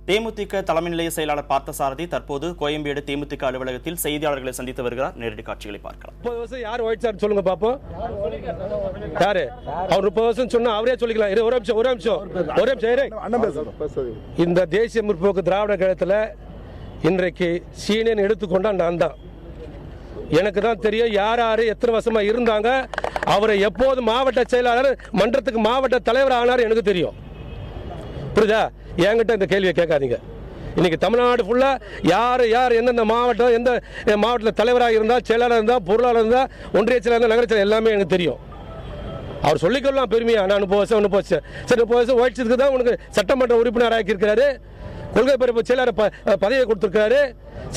தேமுதிக தலைமை நிலைய செயலாளர் பார்த்தசாரதி தற்போது கோயம்பேடு தேமுதிக அலுவலகத்தில் செய்தியாளர்களை சந்தித்து வருகிறார். நேரடி காட்சிகளை பார்க்கலாம். 30 வருஷம் யார் ஒழிச்சார் சொல்லுங்க பாப்போம். யாரு அவர் 30 வருஷம் சொன்னா அவரே சொல்லிக்கலாம். ஒரு நிமிஷம். இந்த தேசிய முற்போக்கு திராவிட கழகத்தில் இன்றைக்கு சீனியன் எடுத்துக்கொண்டா நான் தான். எனக்கு தான் தெரியும் யார் யாரு எத்தனை வருஷமா இருந்தாங்க. அவரை எப்போது மாவட்ட செயலாளர் மன்றத்துக்கு மாவட்ட தலைவர் ஆனார் எனக்கு தெரியும். புரியுதா? என்கிட்ட இந்த கேள்வியை கேட்காதீங்க. இன்னைக்கு தமிழ்நாடு ஃபுல்லா யார் எந்தெந்த மாவட்டம் எந்த மாவட்டத்தில் தலைவராக இருந்தால் செயலாளர் இருந்தால் பொருளாளர் இருந்தால் ஒன்றிய செயலாளர் இருந்தால் நகர செயலாளர் எல்லாமே எனக்கு தெரியும். அவர் சொல்லிக்கொள்ளலாம் பெருமையா நான் 30 வருஷம் சரி 30 வருஷம் ஓய்ச்சதுக்கு தான் உனக்கு சட்டமன்ற உறுப்பினர் ஆக்கியிருக்கிறாரு, கொள்கை பரப்பு செயலாளர் பதவியை கொடுத்துருக்காரு,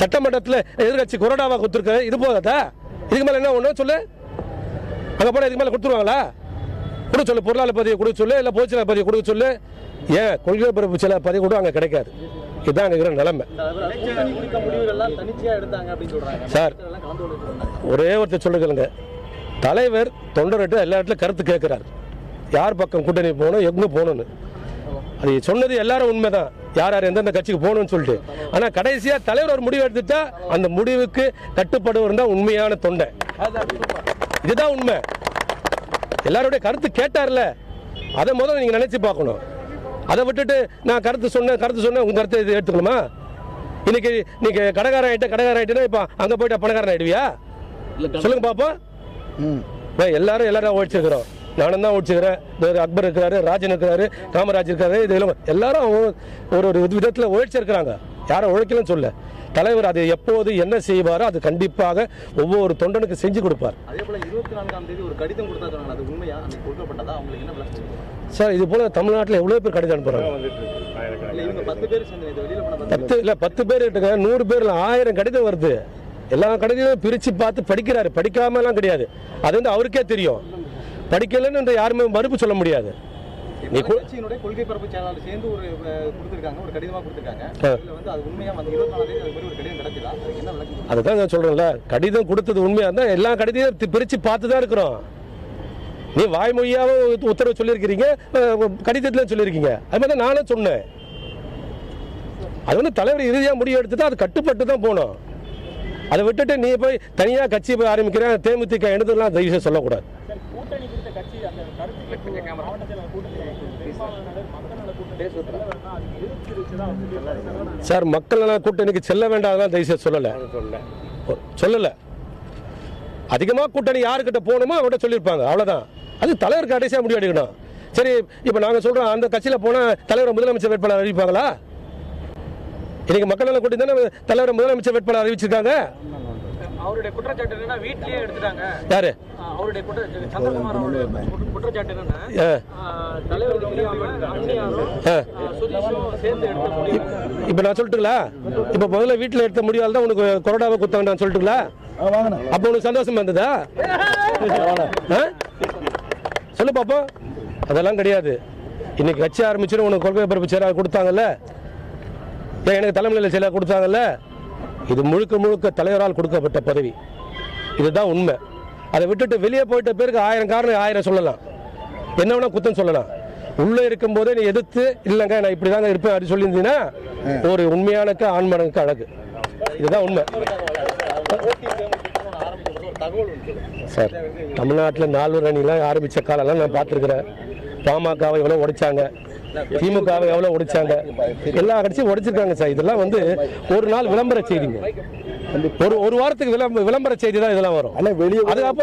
சட்டமன்றத்தில் எதிர்கட்சி கொறடாவாக கொடுத்துருக்காரு. இது போதாதா? இதுக்கு மேலே என்ன ஒன்று சொல்லு. அங்கே போனால் இதுக்கு மேலே கொடுத்துருவாங்களா? கொடுக்க சொல்லு. பொருளாளர் பதவியை கொடுக்க சொல்லு, இல்லை பொதுச்செயலாளர் பதவியை கொடுக்க சொல்லு. ஏன் கொள்கை பரப்பு செயலாளர் பதவி கூட அங்கே கிடைக்காது. இதுதான் அங்கே இருக்கிற நிலைமை. சார் ஒரே ஒருத்தர் சொல்லுங்க, தலைவர் தொண்டர்கிட்ட எல்லா இடத்துலையும் கருத்து கேட்கிறார். யார் பக்கம் கூட்டணி போகணும் எங்கே போகணும்னு. அது சொன்னது எல்லாரும் உண்மைதான், யார் யார் எந்தெந்த கட்சிக்கு போகணும்னு சொல்லிட்டு. ஆனால் கடைசியாக தலைவர் ஒரு முடிவு எடுத்துட்டா அந்த முடிவுக்கு கட்டுப்படுவர் தான் உண்மையான தொண்டை. இதுதான் உண்மை. எல்லாருடைய கருத்து கேட்டார்ல, அதை முதல்ல நீங்கள் நினைச்சு பார்க்கணும். அதை விட்டுட்டு நான் கருத்து சொன்னேன் உங்க கருத்தை இது எடுத்துக்கணுமா? இன்னைக்கு நீங்க கடைக்காரன் ஆயிட்டா இப்போ அங்கே போயிட்டு பணக்காரன் ஆயிடுவியா? சொல்லுங்க பாப்போம். எல்லாரும் ஓடிச்சிருக்கிறோம். நானும் தான் ஓடிச்சுக்கிறேன். அக்பர் இருக்கிறாரு, ராஜன் இருக்கிறாரு, காமராஜ் இருக்காரு. இது எல்லாரும் ஒரு விதத்தில் உழைச்சிருக்கிறாங்க. யாரும் உழைக்கலன்னு சொல்ல. தலைவர் அது எப்போது என்ன செய்வாரோ அது கண்டிப்பாக ஒவ்வொரு தொண்டனுக்கு செஞ்சு கொடுப்பார். சார் இது போல தமிழ்நாட்டில் எவ்வளோ பேர் கடிதம் அனுப்புறாங்க? 10 பேர் 100 பேர் 1000 கடிதம் வருது. எல்லா கடிதமும் பிரித்து பார்த்து படிக்கிறாரு. படிக்காமலாம் கிடையாது. அது வந்து அவருக்கே தெரியும். படிக்கலன்னு யாருமே மறுப்பு சொல்ல முடியாது. கொள்கை பரப்பு செயலாளர் சேர்ந்து ஒரு கடிதமா கொடுத்திருக்காங்க. அதுதான் நான் சொல்றேன்ல, கடிதம் கொடுத்தது உண்மையா இருந்தா எல்லா கடிதத்தையும் பிரிச்சு பார்த்து தான் இருக்கிறோம். நீ வாய்மொழியாவோ உத்தரவு சொல்லியிருக்கிறீங்க, கடிதத்துல சொல்லியிருக்கீங்க. அது மாதிரி நானும் சொன்னேன். அது வந்து தலைவர் இறுதியாக முடிவு எடுத்துட்டு அது கட்டுப்பட்டு தான் போகணும். அதை விட்டுட்டு நீ போய் தனியா கட்சி போய் ஆரம்பிக்கிறேன் தேமுதிக எடுத்துலாம் தயவு சொல்லக்கூடாது. சார் மக்கள் நல கூட்டணிக்கு செல்ல வேண்டாம் தயவுசெய்து சொல்லல. அதிகமா கூட்டணி யாருக்கிட்ட போகணுமோ அவர்கிட்ட சொல்லியிருப்பாங்க. அவ்வளவுதான். அது தலைவருக்கு கடைசியா முடிவு எடுக்கணும். சரி இப்ப நாங்க சொல்றோம் அந்த கட்சியில போனா தலைவர் முதலமைச்சர் வேட்பாளர் அறிவிப்பாங்களா? இன்னைக்கு மக்கள் நல கூட்டணி தானே தலைவர் முதலமைச்சர் வேட்பாளர் அறிவிச்சிருக்காங்க. அவருடைய குற்றச்சாட்டு என்னன்னா வீட்லயே எடுத்துட்டாங்க. யாரு? அவருடைய சந்திரகுமார் அவருடைய குற்றச்சாட்டு என்னன்னா தலைவர் இப்ப நான் சொல்லட்டுங்களா? இப்ப முதல்ல வீட்டுல எடுத்த முடிவால் தான் உனக்கு கொரோனாவை குத்த வேண்டாம் சொல்லட்டுங்களா? அப்ப உனக்கு சந்தோஷம் வந்ததா? சொல்லு பாப்போம். அதெல்லாம் கிடையாது. இன்னைக்கு கட்சி ஆரம்பிச்சு உனக்கு கொள்கை பரப்பு செயலாளர் கொடுத்தாங்கல்ல, எனக்கு தலைமையில் செயலாளர் கொடுத்தாங்கல்ல. இது முழுக்க தலைவரால் கொடுக்கப்பட்ட பதவி. இதுதான் உண்மை. அதை விட்டுட்டு வெளியே போயிட்ட பேருக்கு 1000 காரணம் 1000 சொல்லலாம். என்ன வேணா குத்தம் சொல்லலாம். உள்ள இருக்கும் போதே நீ எதிர்த்து இல்லைங்க நான் இப்படிதாங்க இருப்பேன் அப்படி சொல்லியிருந்தீங்கன்னா ஒரு உண்மையான ஆண்மனுக்கு அழகு. இதுதான் உண்மை. சார் தமிழ்நாட்டில் 4 அணிலாம் ஆரம்பிச்ச காலெல்லாம் நான் பார்த்துருக்கிறேன். பாமகவை எவ்வளோ உடைச்சாங்க, திமுகவை எவ்வளோ உடைச்சாங்க, எல்லா கட்சியும் உடைச்சிருக்காங்க சார். இதெல்லாம் வந்து ஒரு நாள் விளம்பர செய்திங்க. ஒரு வாரத்துக்கு விளம்பர செய்தி தான் இதெல்லாம் வரும்.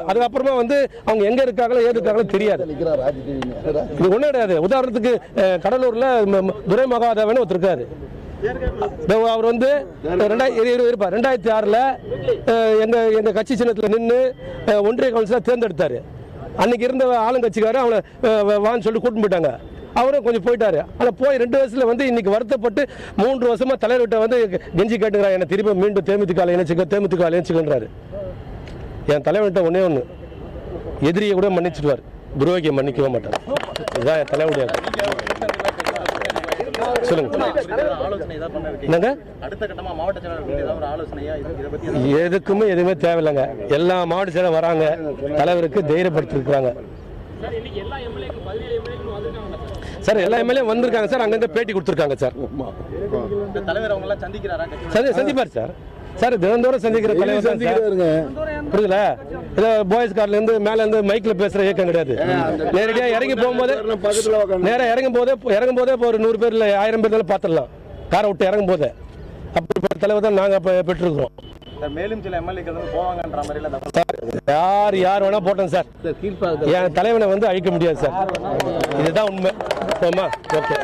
அதுக்கப்புறமா வந்து அவங்க எங்க இருக்காங்களோ ஏது இருக்காங்களோ தெரியாது. இது ஒன்றும் கிடையாது. உதாரணத்துக்கு கடலூர்ல துரை மகாதேவன் ஒருத்தர் இருக்காரு. அவர் வந்து 2006 எங்க கட்சி சின்னத்தில் நின்று ஒன்றிய கவுன்சிலர் தேர்ந்தெடுத்தாரு. அன்னைக்கு இருந்த ஆளுங்கட்சிக்காரர் அவனை வான்னு சொல்லி கூட்டிட்டு போயிட்டாங்க. அவரும் கொஞ்சம் போயிட்டாரு. ஆனால் போய் 2 வருஷத்துல வந்து இன்னைக்கு வருத்தப்பட்டு 3 வருஷமா தலைவர்கிட்ட வந்து கெஞ்சி கேட்டுக்கிறார். என்னை திரும்ப மீண்டும் தேமுதிக இணைச்சுக்கன்றாரு. என் தலைவர்கிட்ட ஒண்ணு எதிரியை கூட மன்னிச்சிடுவார், துரோகியை மன்னிக்கவே மாட்டார். இதுதான் என் தலைவருடைய. சொல்லுங்க. எதுக்குமே எதுவுமே தேவையில்லைங்க. எல்லா மாவட்ட செயலரும் வராங்க, தலைவருக்கு தைரியப்படுத்தி இருக்கிறாங்க. சார் எல்லா எம்எல்ஏ வந்திருக்காங்க சார், அங்கங்க பேட்டி கொடுத்துருக்காங்க சார். இந்த தலைவர் அவங்க எல்லாம் சந்திக்கிறாரா? சந்திப்பார் சார். சார் தினந்தோறும் சந்திக்கிற தலைவர் தான் சார். புரியுதுல? இதை பாய்ஸ் கார்ல இருந்து மேல இருந்து மைக்ல பேசுற இயக்கம் கிடையாது. நேரடியா இறங்கி போகும்போது நேரம் இறங்கும் போதே இப்போ ஒரு 100 பேர் இல்லை 1000 பேர் பார்த்துடலாம் காரை விட்டு இறங்கும் போதே. அப்படிப்பட்ட தலைவர் தான் நாங்கள் பெற்றிருக்கிறோம். மேலும் சில எம்எல்ஏக்கள் வந்து போவாங்கன்ற மாதிரி யார் வேணா போட்டோம் சார். என் தலைவனை வந்து அழிக்க முடியாது சார். இதுதான் உண்மை. ஓகே.